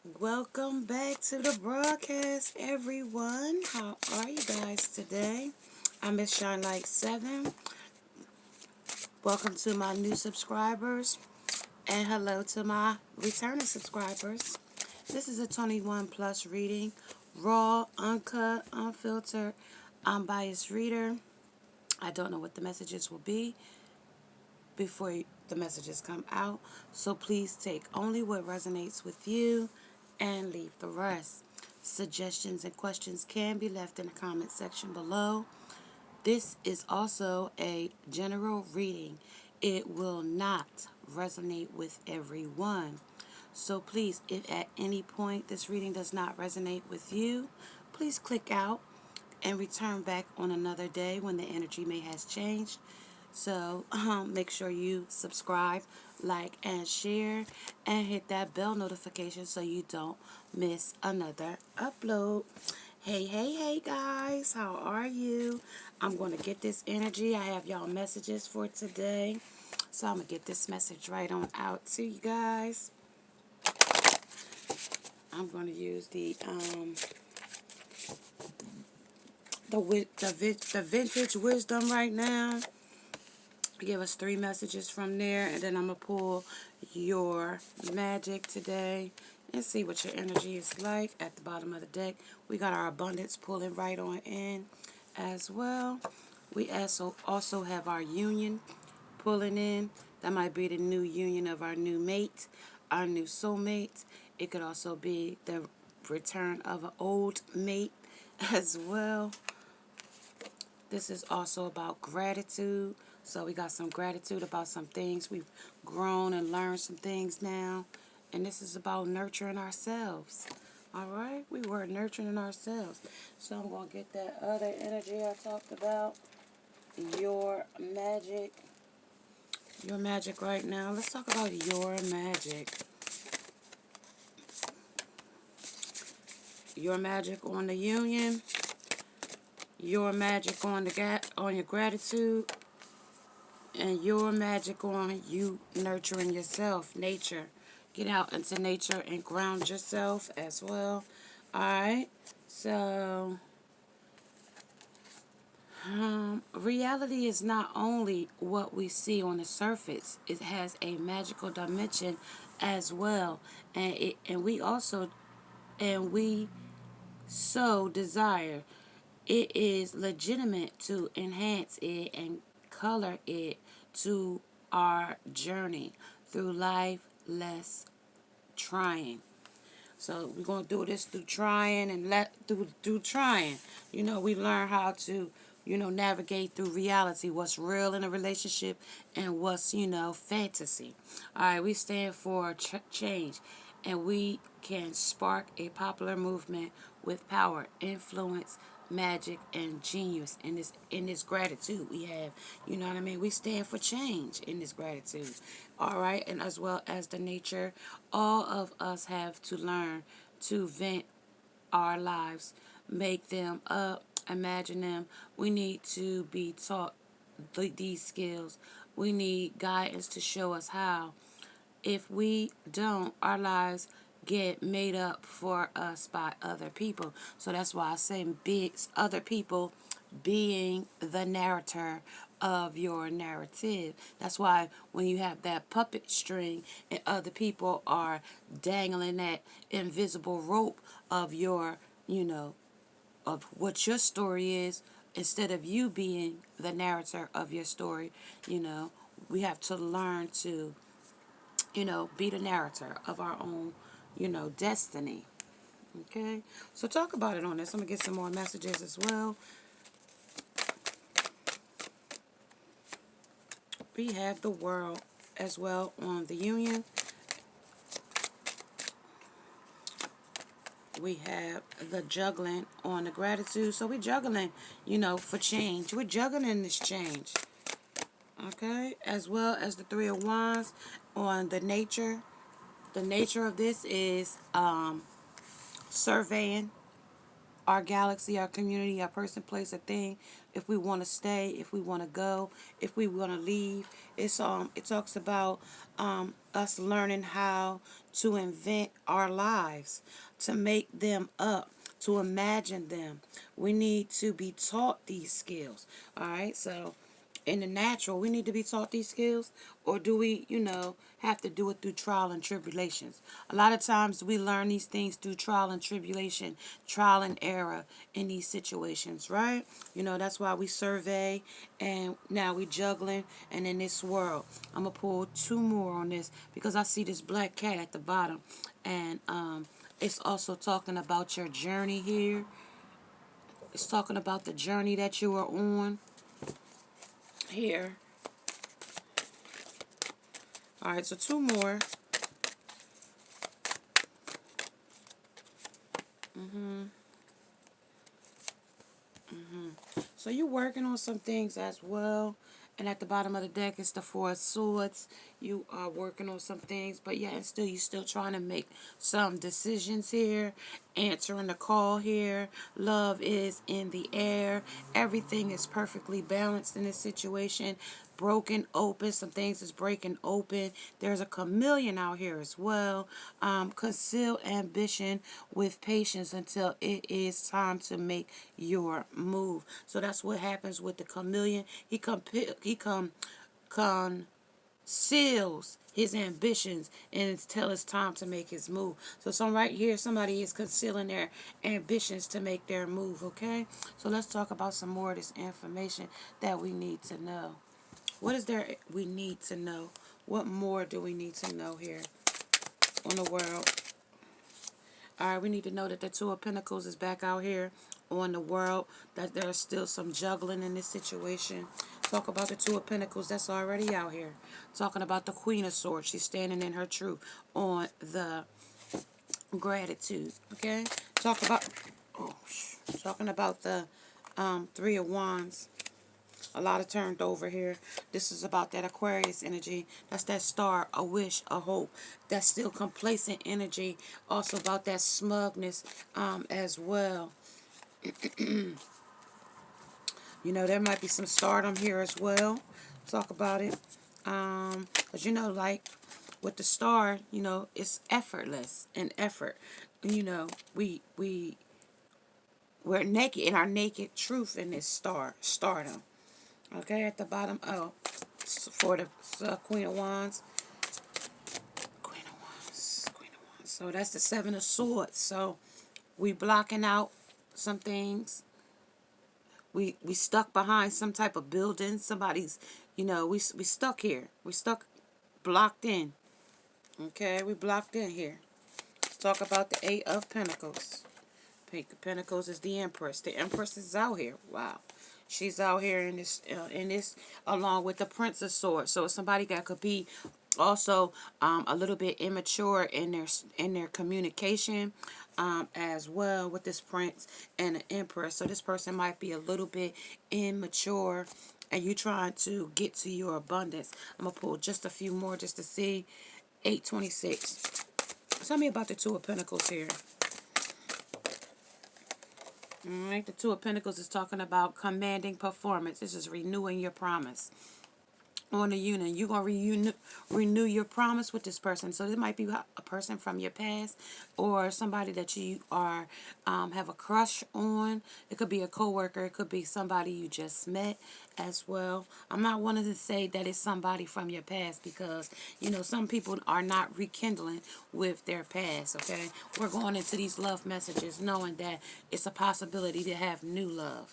Welcome back to the broadcast, everyone. How are you guys today? I'm Miss Shine Like 7. Welcome to my new subscribers, and hello to my returning subscribers. This is a 21 plus reading, raw, uncut, unfiltered, unbiased reader. I don't know what the messages will be before the messages come out, so please take only what resonates with you and leave the rest. Suggestions and questions can be left in the comment section below. This is also a general reading. It will not resonate with everyone. So please, if at any point this reading does not resonate with you, please click out and return back on another day when the energy may has changed. So make sure you subscribe, like, and share, and hit that bell notification so you don't miss another upload. Hey, guys, how are you? I'm going to get this energy. I have y'all messages for today. So I'm going to get this message right on out to you guys. I'm going to use the vintage wisdom right now. Give us 3 messages from there, and then I'm going to pull your magic today and see what your energy is like at the bottom of the deck. We got our abundance pulling right on in as well. We also have our union pulling in. That might be the new union of our new mate, our new soulmate. It could also be the return of an old mate as well. This is also about gratitude. So we got some gratitude about some things. We've grown and learned some things now. And this is about nurturing ourselves. All right? We were nurturing ourselves. So I'm going to get that other energy I talked about. Your magic. Your magic right now. Let's talk about your magic. Your magic on the union. Your magic on your gratitude. And your magic on you nurturing yourself, nature. Get out into nature and ground yourself as well. Alright, so reality is not only what we see on the surface, it has a magical dimension as well. And we so desire. It is legitimate to enhance it and color it to our journey through life less trying. So we're going to do this through trying and through trying. We learn how to, navigate through reality, what's real in a relationship and what's, fantasy. All right, we stand for change, and we can spark a popular movement with power, influence, magic, and genius in this gratitude we have. You know what I mean? We stand for change in this gratitude. All right, and as well as the nature, all of us have to learn to vent our lives, make them up, imagine them. We need to be taught these skills. We need guidance to show us how. If we don't, our lives get made up for us by other people. So that's why I say other people being the narrator of your narrative. That's why when you have that puppet string and other people are dangling that invisible rope of your, of what your story is, instead of you being the narrator of your story, we have to learn to be the narrator of our own, destiny. Okay? So talk about it on this. I'm going to get some more messages as well. We have the world as well on the union. We have the juggling on the gratitude. So we're juggling, for change. We're juggling this change. Okay? As well as the Three of Wands on the nature. The nature of this is surveying our galaxy, our community, our person, place, a thing. If we want to stay, if we want to go, if we want to leave. It talks about us learning how to invent our lives, to make them up, to imagine them. We need to be taught these skills. All right, so in the natural, we need to be taught these skills, or do we, have to do it through trial and tribulations? A lot of times we learn these things through trial and tribulation, trial and error in these situations, right? That's why we survey, and now we juggling, and in this world. I'm going to pull two more on this because I see this black cat at the bottom, and it's also talking about your journey here. It's talking about the journey that you are on here. All right, so two more. So you're working on some things as well. And at the bottom of the deck, it's the Four of Swords. You are working on some things, but yeah, and still, you're still trying to make some decisions here. Answering the call here. Love is in the air. Everything is perfectly balanced in this situation. Broken open. Some things is breaking open. There's a chameleon out here as well. Conceal ambition with patience until it is time to make your move. So that's what happens with the chameleon. He conceals his ambitions until it's time to make his move. So right here, somebody is concealing their ambitions to make their move, okay? So let's talk about some more of this information that we need to know. What is there we need to know? What more do we need to know here on the world? All right, we need to know that the Two of Pentacles is back out here on the world, that there's still some juggling in this situation. Talk about the Two of Pentacles that's already out here. Talking about the Queen of Swords. She's standing in her truth on the gratitude, okay? Talking about the Three of Wands. A lot of turned over here. This is about that Aquarius energy. That's that star, a wish, a hope. That's still complacent energy. Also about that smugness as well. There might be some stardom here as well. Talk about it. Because, like with the star, it's effortless and effort. We're naked in our naked truth in this stardom. Okay, at the bottom, for the Queen of Wands. Queen of Wands. So that's the Seven of Swords. So we blocking out some things. We stuck behind some type of building. Somebody's, we stuck here. We stuck, blocked in. Okay, we blocked in here. Talk about the Eight of Pentacles. Eight of Pentacles is the Empress. The Empress is out here. Wow. She's out here in this along with the Prince of Swords. So somebody that could be also a little bit immature in their communication as well with this Prince and the Empress. So this person might be a little bit immature, and you trying to get to your abundance. I'm gonna pull just a few more just to see. 826. Tell me about the Two of Pentacles here. All right, the Two of Pentacles is talking about commanding performance. This is renewing your promise on the union. You're going to renew your promise with this person. So this might be a person from your past, or somebody that you are have a crush on. It could be a coworker. It could be somebody you just met as well. I'm not wanting to say that it's somebody from your past because, some people are not rekindling with their past, okay? We're going into these love messages knowing that it's a possibility to have new love.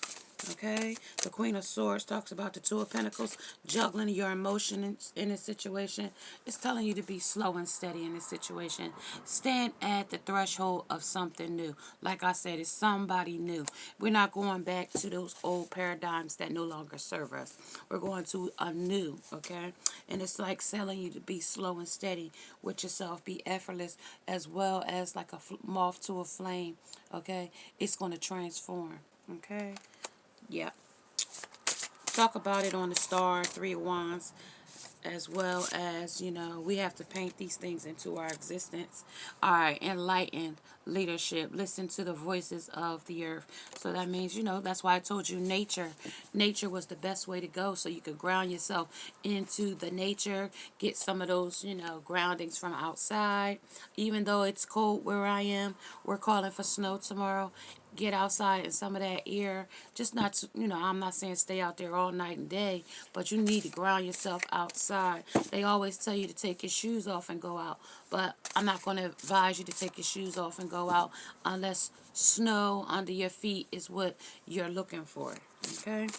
Okay, the Queen of Swords talks about the Two of Pentacles, juggling your emotions in this situation. It's telling you to be slow and steady in this situation. Stand at the threshold of something new. Like I said, it's somebody new. We're not going back to those old paradigms that no longer serve us. We're going to a new, okay? And it's like telling you to be slow and steady with yourself. Be effortless, as well as like a moth to a flame, okay? It's going to transform, okay? Yeah. Talk about it on the star, Three of Wands, as well as, we have to paint these things into our existence. All right, enlightened, leadership. Listen to the voices of the earth. So that means, that's why I told you nature. Nature was the best way to go, so you could ground yourself into the nature, get some of those, groundings from outside. Even though it's cold where I am, we're calling for snow tomorrow. Get outside and some of that air. Just not, I'm not saying stay out there all night and day, but you need to ground yourself outside. They always tell you to take your shoes off and go out, but I'm not going to advise you to take your shoes off and go out unless snow under your feet is what you're looking for. Okay?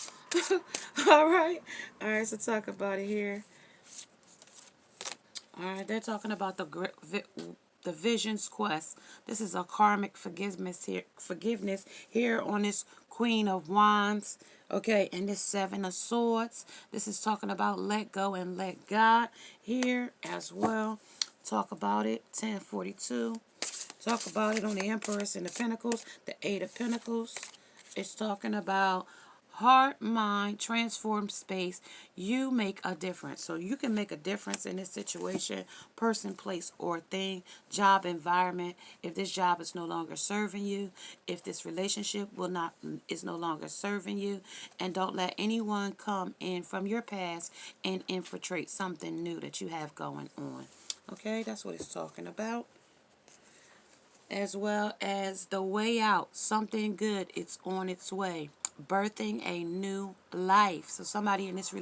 All right. All right, so talk about it here. All right, they're talking about the vision's quest. This is a karmic forgiveness here on this Queen of Wands. Okay, and this Seven of Swords. This is talking about let go and let God here as well. Talk about it. 1042. Talk about it on the Empress and the Pentacles. The Eight of Pentacles. It's talking about heart, mind, transform space. You make a difference. So you can make a difference in this situation, person, place, or thing, job, environment. If this job is no longer serving you, if this relationship is no longer serving you, and don't let anyone come in from your past and infiltrate something new that you have going on. Okay, that's what it's talking about. As well as the way out, something good, it's on its way, birthing a new life. So somebody in this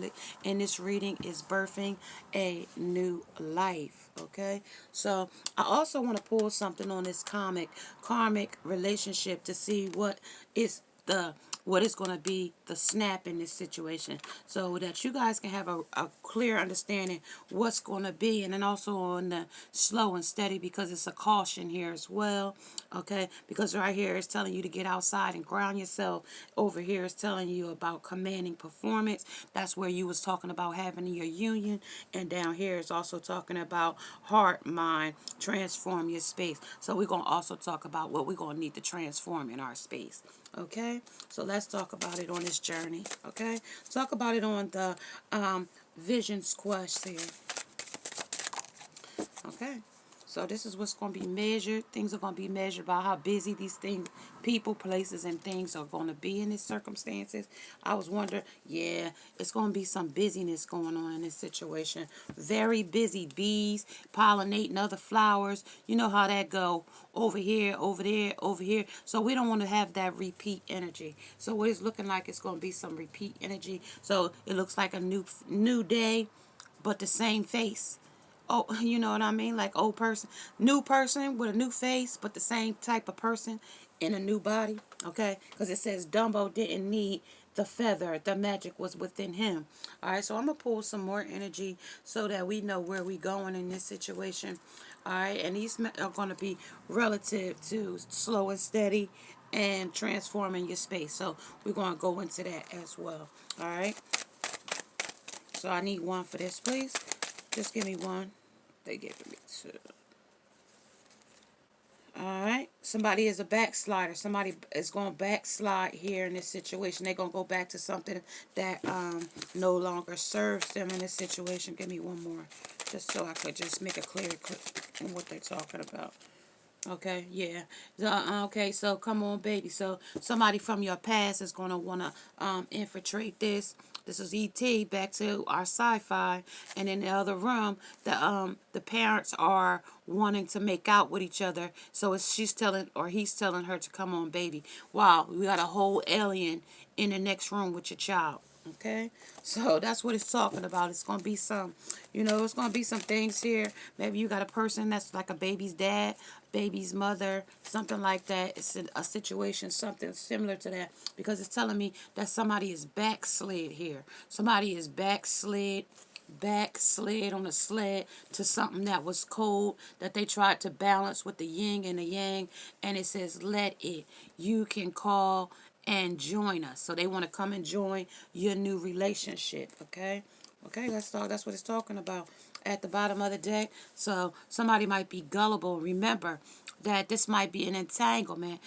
reading is birthing a new life. Okay, so I also want to pull something on this karmic relationship to see what is going to be the snap in this situation, so that you guys can have a clear understanding what's going to be. And then also on the slow and steady, because it's a caution here as well. Okay, because right here it's telling you to get outside and ground yourself. Over here it's telling you about commanding performance. That's where you was talking about having your union. And down here it's also talking about heart, mind, transform your space. So we're going to also talk about what we're going to need to transform in our space. Okay, so let's talk about it on this journey. Okay, talk about it on the vision quest here. Okay, so this is what's going to be measured. Things are going to be measured by how busy these things, people, places, and things are going to be in these circumstances. I was wondering, yeah, it's going to be some busyness going on in this situation. Very busy. Bees pollinating other flowers. You know how that go. Over here, over there, over here. So we don't want to have that repeat energy. So what it's looking like, it's going to be some repeat energy. So it looks like a new day, but the same face. Oh, you know what I mean? Like old person, new person with a new face, but the same type of person in a new body. Okay? Because it says Dumbo didn't need the feather. The magic was within him. All right, so I'm going to pull some more energy so that we know where we're going in this situation. All right, and these are going to be relative to slow and steady and transforming your space. So we're going to go into that as well. All right. So I need one for this, please. Just give me one. They gave me two. Alright. Somebody is a backslider. Somebody is going to backslide here in this situation. They're going to go back to something that no longer serves them in this situation. Give me one more. Just so I could just make it clear on what they're talking about. Okay, yeah. Okay, so come on, baby. So somebody from your past is going to want to infiltrate this. This is E.T. back to our sci-fi. And in the other room, the parents are wanting to make out with each other. So she's telling, or he's telling her to come on, baby. Wow, we got a whole alien in the next room with your child. Okay, so that's what it's talking about. It's going to be it's going to be some things here. Maybe you got a person that's like a baby's dad, baby's mother, something like that. It's a situation, something similar to that, because it's telling me that somebody is backslid here. Somebody is backslid on a sled to something that was cold, that they tried to balance with the yin and the yang, and it says let it. You can call and join us. So they want to come and join your new relationship. Okay, let's talk. That's what it's talking about at the bottom of the deck. So somebody might be gullible. Remember that this might be an entanglement,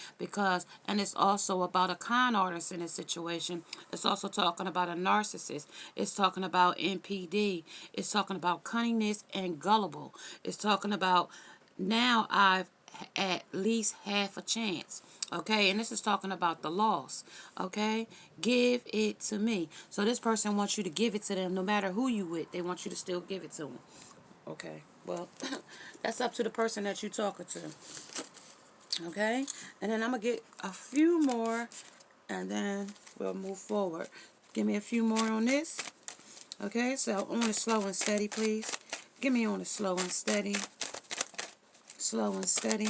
and it's also about a con artist in this situation. It's also talking about a narcissist. It's talking about NPD. It's talking about cunningness and gullible. It's talking about, now I've at least half a chance. Okay, and this is talking about the loss. Okay, give it to me. So this person wants you to give it to them no matter who you with. They want you to still give it to them. Okay, well, that's up to the person that you're talking to. Okay, and then I'm going to get a few more and then we'll move forward. Give me a few more on this. Okay, so on the slow and steady, please. Give me on the slow and steady. Slow and steady.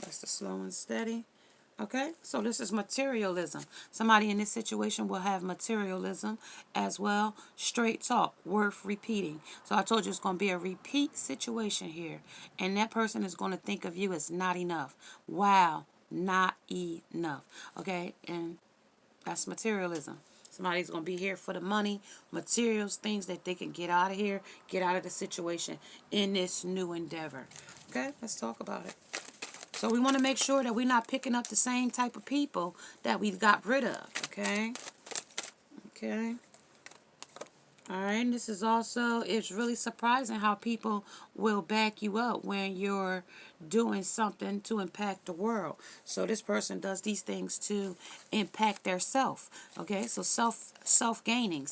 That's the slow and steady. Okay, so this is materialism. Somebody in this situation will have materialism as well. Straight talk, worth repeating. So I told you it's going to be a repeat situation here. And that person is going to think of you as not enough. Wow, not enough. Okay, and that's materialism. Somebody's going to be here for the money, materials, things that they can get out of here, get out of the situation in this new endeavor. Okay, let's talk about it. So we want to make sure that we're not picking up the same type of people that we got rid of, okay? Okay. All right, and this is also, it's really surprising how people will back you up when you're doing something to impact the world. So this person does these things to impact their self, okay? So self-gaining,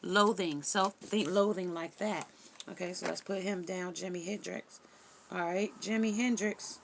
loathing, loathing like that. Okay, so let's put him down, Jimi Hendrix. All right, Jimi Hendrix.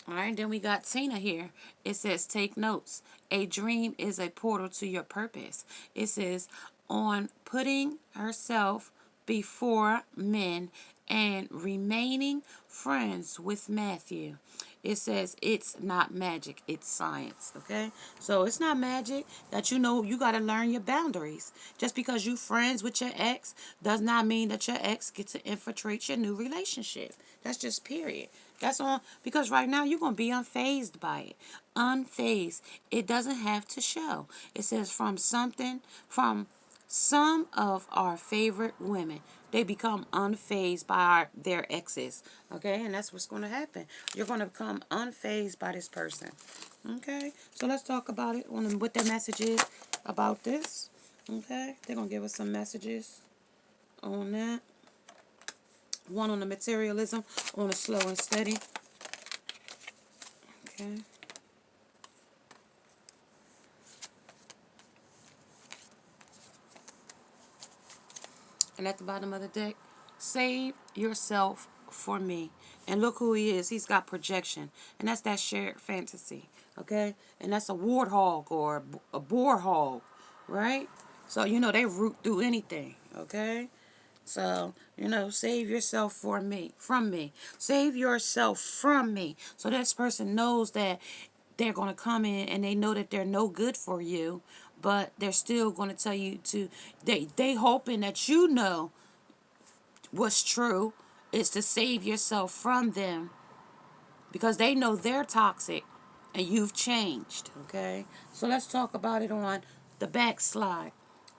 All right, then we got Tina here. It says, take notes. A dream is a portal to your purpose. It says, on putting herself before men and remaining friends with Matthew. It says it's not magic, it's science, okay? So it's not magic that you got to learn your boundaries. Just because you friends with your ex does not mean that your ex gets to infiltrate your new relationship. That's just period. That's all, because right now you're going to be unfazed by it. Unfazed. It doesn't have to show. It says from some of our favorite women, they become unfazed by their exes. Okay, and that's what's going to happen. You're going to become unfazed by this person. Okay, so let's talk about it on what their message is about this. Okay, they're going to give us some messages on that. One on the materialism, on the slow and steady. Okay. And at the bottom of the deck, save yourself for me. And look who he is. He's got projection. And that's that shared fantasy. Okay? And that's a warthog or a boar hog. Right? So, they root through anything. Okay? So, save yourself from me. Save yourself from me. So this person knows that they're going to come in and they know that they're no good for you, but they're still going to tell you they hoping that you know what's true is to save yourself from them because they know they're toxic and you've changed, okay? So let's talk about it on the backslide.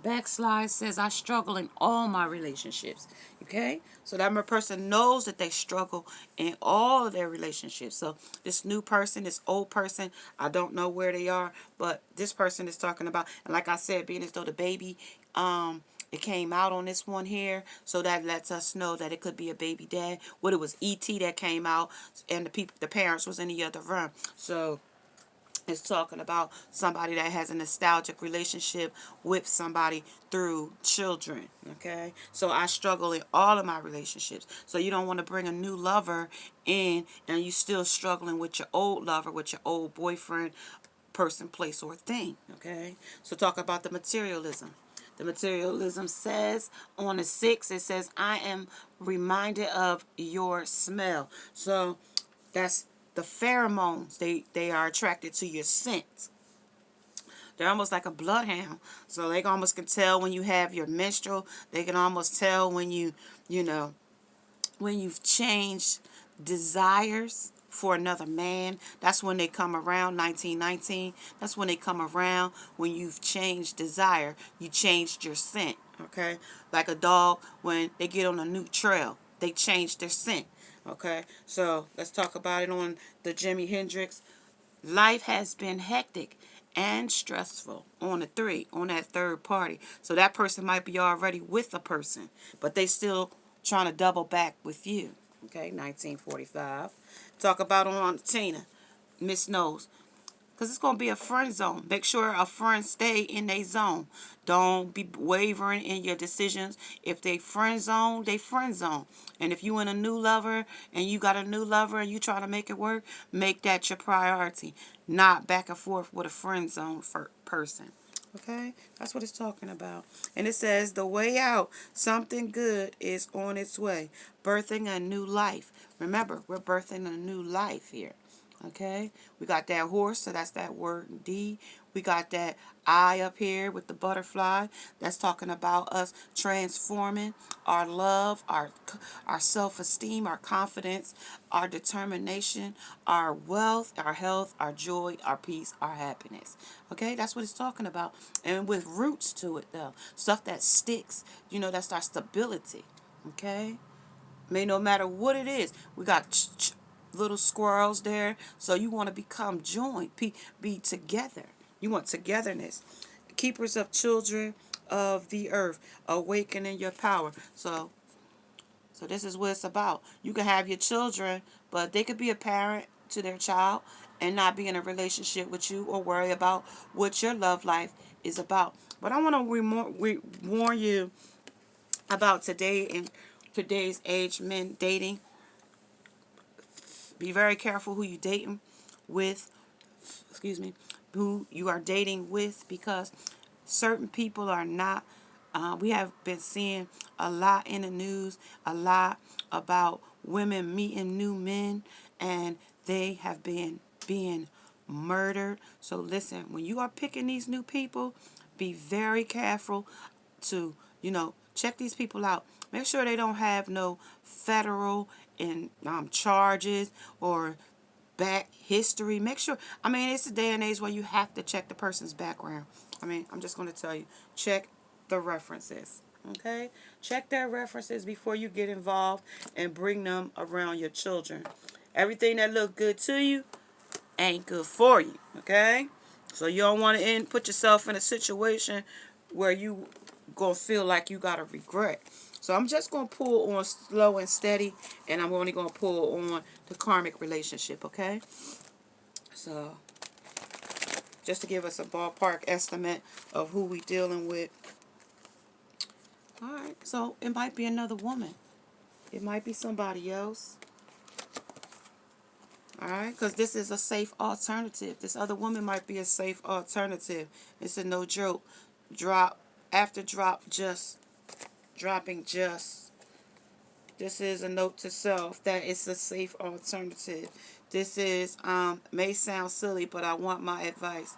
Backslide says, I struggle in all my relationships, okay? So that person knows that they struggle in all of their relationships. So this new person, this old person, I don't know where they are, but this person is talking about, and like I said, being as though the baby, it came out on this one here, so that lets us know that it could be a baby dad. What it was E.T. that came out, and the parents was in the other room. So it's talking about somebody that has a nostalgic relationship with somebody through children, okay? So I struggle in all of my relationships. So you don't want to bring a new lover in and you still struggling with your old lover, with your old boyfriend, person, place, or thing, okay? So talk about the materialism. The materialism says on the 6, it says, I am reminded of your smell. So that's the pheromones. They are attracted to your scent. They're almost like a bloodhound. So they almost can tell when you have your menstrual. They can almost tell when when you've changed desires for another man. That's when they come around. 1919. That's when they come around, when you've changed desire. You changed your scent, okay? Like a dog, when they get on a new trail, they change their scent, okay? So let's talk about it on the Jimi Hendrix. Life has been hectic and stressful on the 3, on that third party. So that person might be already with a person, but they still trying to double back with you. Okay, 1945. Talk about on Tina, Miss Knows. Because it's going to be a friend zone. Make sure a friend stay in their zone. Don't be wavering in your decisions. If they friend zone, they friend zone. And if you in a new lover and you got a new lover and you trying to make it work, make that your priority. Not back and forth with a friend zone person. Okay, that's what it's talking about. And it says the way out, something good is on its way. Birthing a new life. Remember, we're birthing a new life here. Okay, we got that horse, so that's that word D. We got that I up here with the butterfly. That's talking about us transforming our love, our self-esteem, our confidence, our determination, our wealth, our health, our joy, our peace, our happiness. Okay, that's what it's talking about. And with roots to it, though. Stuff that sticks, that's our stability. Okay? No matter what it is, we got little squirrels there. So you want to become joined, be together. You want togetherness. Keepers of children of the earth, awakening your power. So this is what it's about. You can have your children, but they could be a parent to their child and not be in a relationship with you or worry about what your love life is about. But I want to warn you about today and today's age men dating. Be very careful who you dating with. Excuse me, who you are dating with, because certain people are not. We have been seeing a lot in the news, a lot about women meeting new men, and they have been being murdered. So listen, when you are picking these new people, be very careful to, check these people out. Make sure they don't have no federal and charges or back history. Make sure, it's a day and age where you have to check the person's background. I'm just going to tell you, check the references. Okay? Check their references before you get involved and bring them around your children. Everything that look good to you ain't good for you. Okay? So you don't want to put yourself in a situation where you going to feel like you got to regret. So I'm just going to pull on slow and steady, and I'm only going to pull on the karmic relationship, okay? So just to give us a ballpark estimate of who we dealing with. All right, so it might be another woman. It might be somebody else. All right, because this is a safe alternative. This other woman might be a safe alternative. It's a no joke. Drop after drop, just dropping just. This is a note to self that it's a safe alternative. This is may sound silly, but I want my advice.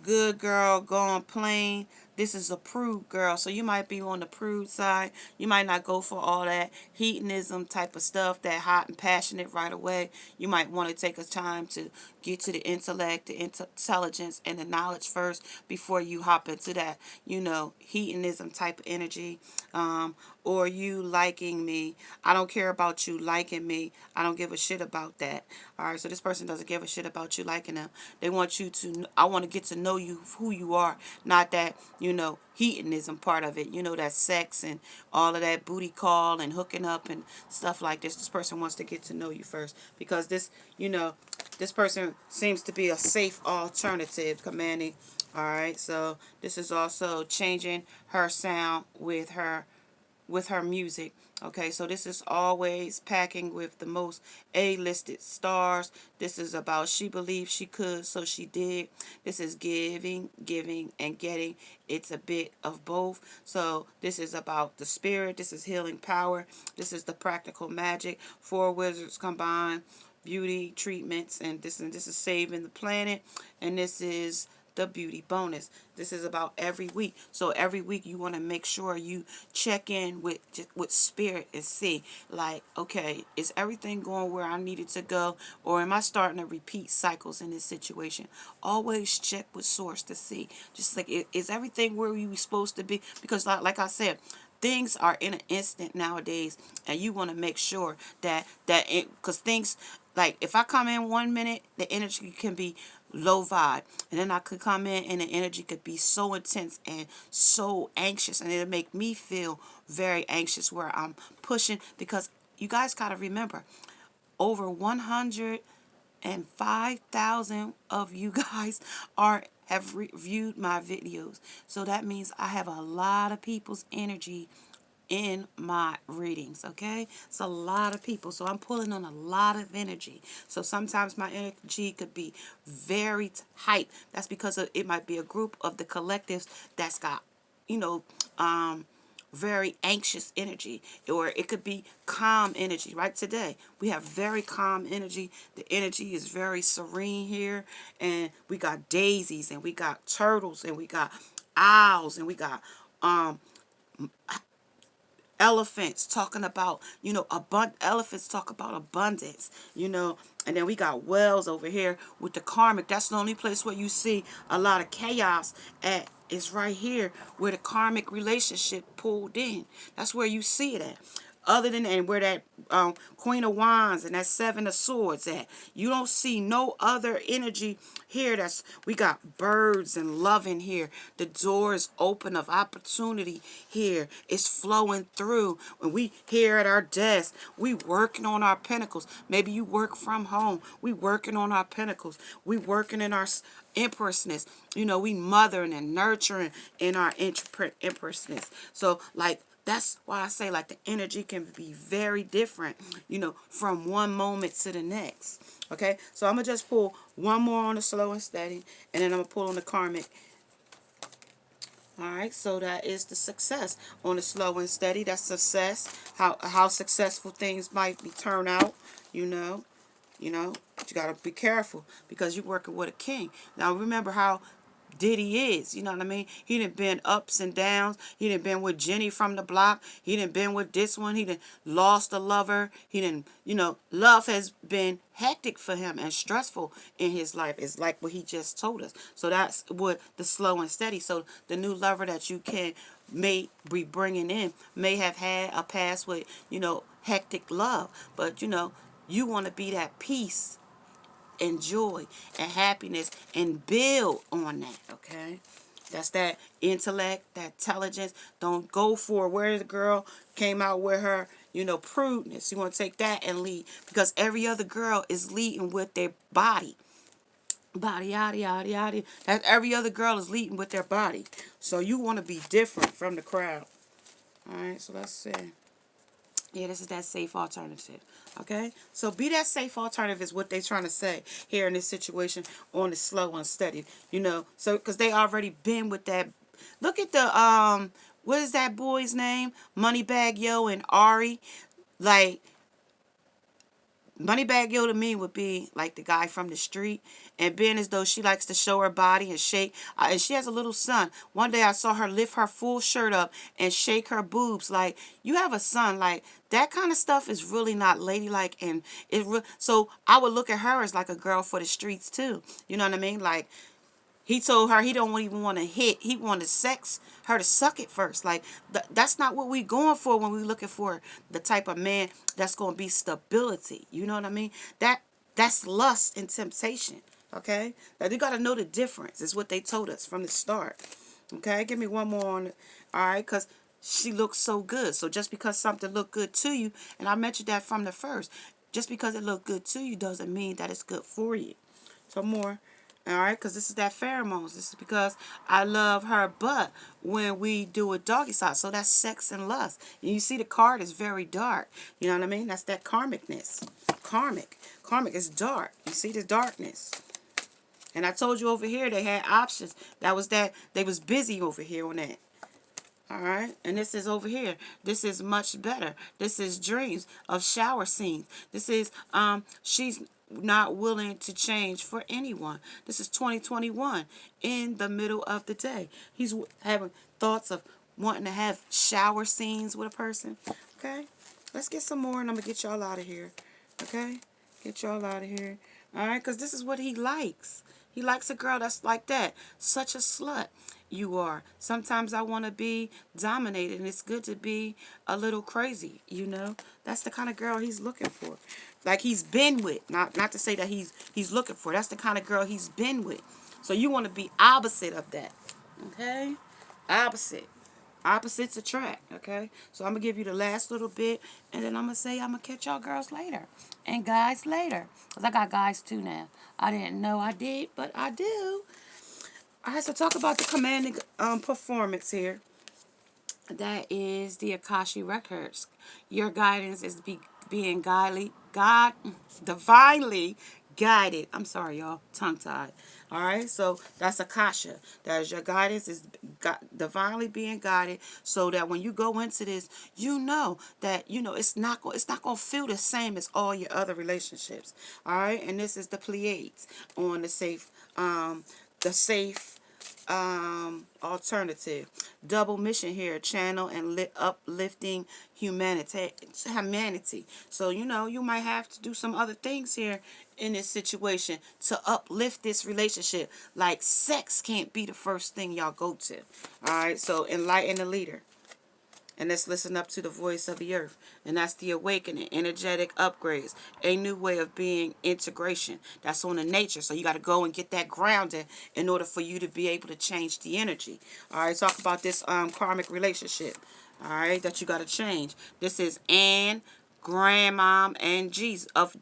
Good girl going plain. This is a prude girl, so you might be on the prude side. You might not go for all that hedonism type of stuff, that hot and passionate right away. You might want to take a time to get to the intellect, the intelligence, and the knowledge first before you hop into that, hedonism type of energy. Or you liking me. I don't care about you liking me. I don't give a shit about that. All right, so this person doesn't give a shit about you liking them. They want you to, I want to get to know you, who you are, not that, hedonism part of it, that sex and all of that booty call and hooking up and stuff like this. This person wants to get to know you first, because this person seems to be a safe alternative, commanding. All right, so this is also changing her sound with her music. Okay, so this is always packing with the most A-listed stars. This is about she believed she could, so she did. This is giving, and getting. It's a bit of both. So this is about the spirit. This is healing power. This is the practical magic. 4 wizards combined. Beauty treatments, and this is saving the planet, and this is the beauty bonus. This is about every week. So every week you want to make sure you check in with spirit and see, like, okay, is everything going where I need it to go, or am I starting to repeat cycles in this situation? Always check with source to see, just like, is everything where we were supposed to be? Because like I said, things are in an instant nowadays, and you want to make sure that because things, like, if I come in 1 minute, the energy can be low vibe. And then I could come in and the energy could be so intense and so anxious. And it'll make me feel very anxious where I'm pushing. Because you guys got to remember, over 105,000 of you guys have viewed my videos. So that means I have a lot of people's energy in my readings, okay? It's a lot of people, so I'm pulling on a lot of energy. So sometimes my energy could be very tight. That's because it might be a group of the collectives that's got, you know, very anxious energy, or it could be calm energy. Right, today we have very calm energy. The energy is very serene here, and we got daisies, and we got turtles, and we got owls, and we got elephants talking about, elephants talk about abundance, and then we got whales over here with the karmic. That's the only place where you see a lot of chaos at, is right here where the karmic relationship pulled in. That's where you see it at. Other than, and where that Queen of Wands and that Seven of Swords at, you don't see no other energy here. We got birds and love in here. The door is open of opportunity here. It's flowing through. When we here at our desk, we working on our pinnacles. Maybe you work from home. We working on our pinnacles. We working in our empressness. We mothering and nurturing in our empressness. So like, that's why I say, like, the energy can be very different, from one moment to the next. Okay, so I'm going to just pull one more on the slow and steady, and then I'm going to pull on the karmic. All right, so that is the success on the slow and steady. That's success, how successful things might be turn out, but you got to be careful because you're working with a king. Now, remember how Diddy is, you know what I mean? He done been ups and downs. He done been with Jenny from the block. He done been with this one. He done lost a lover. He done, love has been hectic for him and stressful in his life. It's like what he just told us. So that's what the slow and steady. So the new lover that you may be bringing in may have had a past with, hectic love. But, you want to be that peace and joy and happiness and build on that, okay? That's that intellect, that intelligence. Don't go for where the girl came out with her, prudeness. You want to take that and lead, because every other girl is leading with their body. Body, yada, yada, yada. That every other girl is leading with their body. So you want to be different from the crowd. All right, so let's see. Yeah, this is that safe alternative. Okay? So be that safe alternative is what they're trying to say here in this situation on the slow and steady. So because they already been with that. Look at the, what is that boy's name? Moneybag Yo and Ari. Like, Moneybag Yo to me would be like the guy from the street, and being as though she likes to show her body and shake, and she has a little son. One day I saw her lift her full shirt up and shake her boobs. Like, you have a son. Like, that kind of stuff is really not ladylike, and so I would look at her as like a girl for the streets too. You know what I mean? Like, he told her he don't even want to hit. He wanted her to suck it first. Like, that's not what we going for when we looking for the type of man that's going to be stability. You know what I mean? That's lust and temptation. Okay? Now, you got to know the difference. Is what they told us from the start. Okay? Give me one more on it. All right? Because she looks so good. So just because something look good to you, and I mentioned that from the first, just because it look good to you doesn't mean that it's good for you. So more. All right, because this is that pheromones. This is because I love her butt when we do a doggy style. So that's sex and lust. And you see the card is very dark. You know what I mean? That's that karmicness. Karmic. Karmic is dark. You see the darkness. And I told you over here they had options. They was busy over here on that. All right, and this is over here. This is much better. This is dreams of shower scenes. This is she's not willing to change for anyone. This is 2021 in the middle of the day. He's having thoughts of wanting to have shower scenes with a person. Okay, let's get some more, and I'm gonna get y'all out of here. Okay, get y'all out of here. All right, because this is what he likes. He likes a girl that's like that. Such a slut you are. Sometimes I want to be dominated, and it's good to be a little crazy, you know? That's the kind of girl he's looking for. Like he's been with. Not to say that he's looking for. That's the kind of girl he's been with. So you want to be opposite of that. Okay? Opposite. Opposites attract, okay? So I'm going to give you the last little bit, and then I'm going to say I'm going to catch y'all girls later. And guys later. Because I got guys too now. I didn't know I did, but I do. All right, so talk about the commanding performance here. That is the Akashi Records. Your guidance is being divinely guided. I'm sorry, y'all. Tongue-tied. All right, so that's Akasha. That is your guidance is divinely being guided, so that when you go into this, you know that it's not going to feel the same as all your other relationships. All right, and this is the Pleiades on the safe alternative. Double mission here, channel and uplifting humanity. So you might have to do some other things here in this situation to uplift this relationship. Like sex can't be the first thing y'all go to. All right, so enlighten the leader. And let's listen up to the voice of the earth. And that's the awakening, energetic upgrades, a new way of being, integration. That's on the nature. So you got to go and get that grounded in order for you to be able to change the energy. All right, talk about this karmic relationship. All right, that you got to change. This is Anne, grandmom, and Jesus of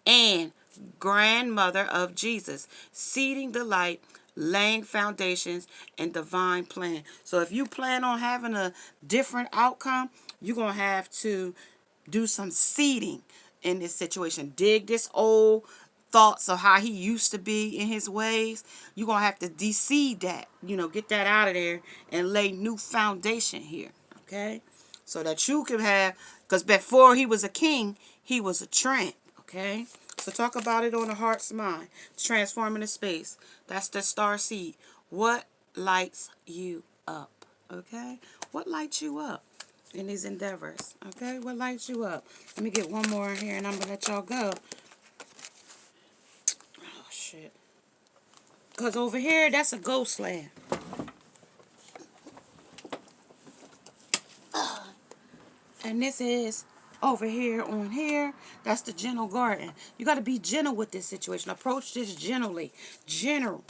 Anne, grandmother of Jesus, seeding the light, laying foundations, and divine plan. So if you plan on having a different outcome, you're going to have to do some seeding in this situation. Dig this old thoughts of how he used to be in his ways. You're going to have to de-seed that, get that out of there and lay new foundation here, okay? So that you can have, because before he was a king, he was a tramp, okay? So talk about it on the heart's mind. Transforming the space. That's the star seed. What lights you up? Okay? What lights you up in these endeavors? Okay? What lights you up? Let me get one more in here and I'm going to let y'all go. Oh, shit. Because over here, that's a ghost land. And this is over here on here. That's the gentle garden. You got to be gentle with this situation. Approach this gently. Gentle.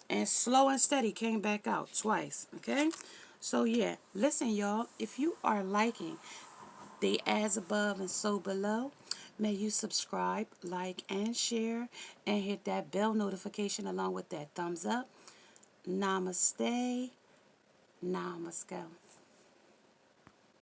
And slow and steady came back out twice. Okay? So, yeah. Listen, y'all. If you are liking the as above and so below, may you subscribe, like, and share. And hit that bell notification along with that thumbs up. Namaste. Namaste.